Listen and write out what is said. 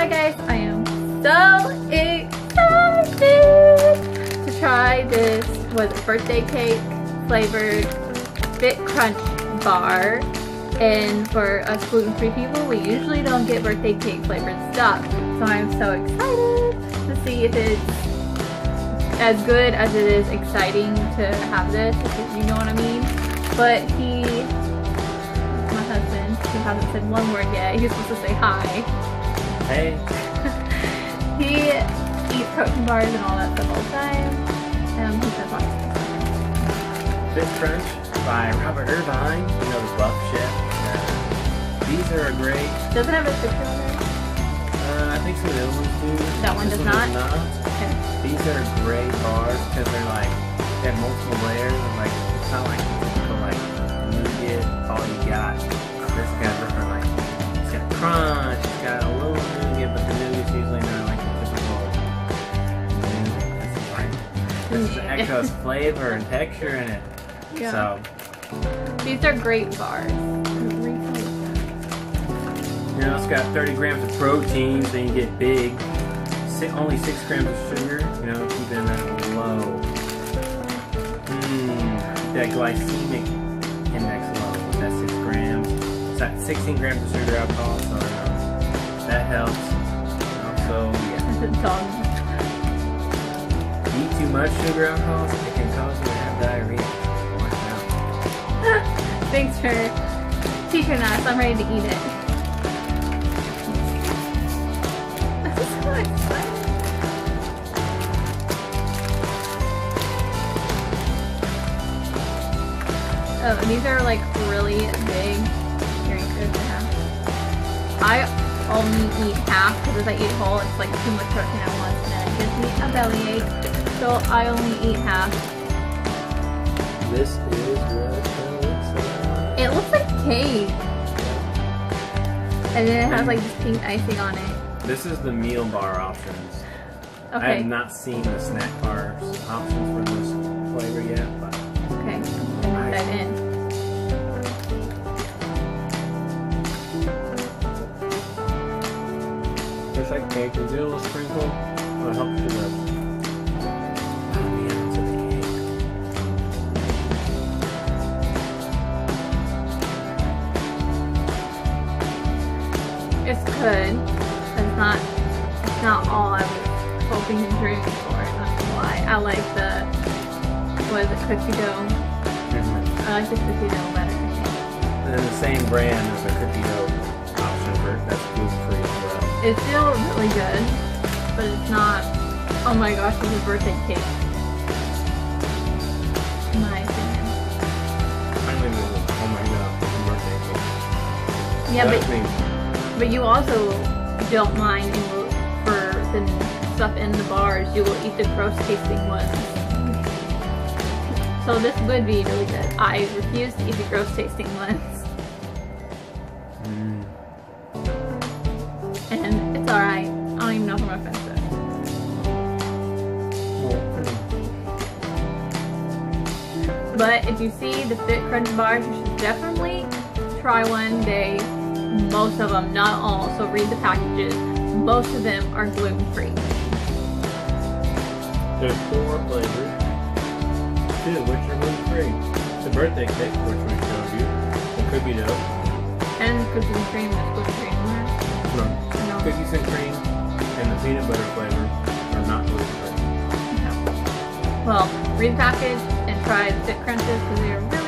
Hi guys, I am so excited to try this birthday cake flavored Fit Crunch bar. And for us gluten-free people, we usually don't get birthday cake flavored stuff. So I'm so excited to see if it's as good as it is exciting to have this, if you know what I mean. But my husband, who hasn't said one word yet, he's supposed to say hi. Hey. He eats protein bars and all that stuff all the time. He says hi. Fit Crunch by Robert Irvine, you know, the buff chef. These are a great. Does it have a picture on there? I think some of the other ones do. That one does not? Okay. These are great bars because they're like, they have multiple layers and like, it's not like typical like nougat, all you got. This got different like, it's got crunch, it's got a little nougat, but the nougat's usually not like the typical nougat. This is actual flavor and texture in it. Yeah. So. These are great bars. You know, it's got 30 grams of protein, so you can get big. Only 6 grams of sugar, you know, keeping that low. That glycemic index low, that's 6 grams. It's got 16 grams of sugar alcohol, so that helps. Also, yeah. Eat too much sugar alcohol, so it can cause you to have diarrhea. Watch out. Thanks for teaching us. I'm ready to eat it. Oh, these are like really big. Here, you could have half. I only eat half because if I eat whole, it's like too much protein at once and then it gives me a bellyache. So I only eat half. This is what it looks like. It looks like cake. And then it has like this pink icing on it. This is the meal bar options. Okay. I have not seen the snack bars options for this flavor yet, but okay, let me dive in. It's like cake. Is it a little sprinkle? Well, it helps you with ambiance of the cake. It's good. It's not all I was hoping and dreaming for. Not gonna lie. I like the cookie dough. I like the cookie dough better. And then the same brand as the cookie dough option for that's gluten free as well. It's still really good, but it's not. Oh my gosh, this is birthday cake. In my opinion. Oh my god, birthday cake. Yeah, but you also don't mind for the stuff in the bars. You will eat the gross tasting ones. So this would be really good. I refuse to eat the gross tasting ones. And it's alright. I don't even know if I'm offensive. But if you see the Fit Crunch bars, you should definitely try one day. Most of them, not all, so read the packages. Most of them are gluten-free. There's 4 flavors. 2 which are gluten-free. The birthday cake, which we showed you. The cookie dough. And cookies and cream, there's gluten-free in there. No. Cookies and cream and the peanut butter flavor are not gluten-free. No. Well, read the package and try the Fit Crunches because they are really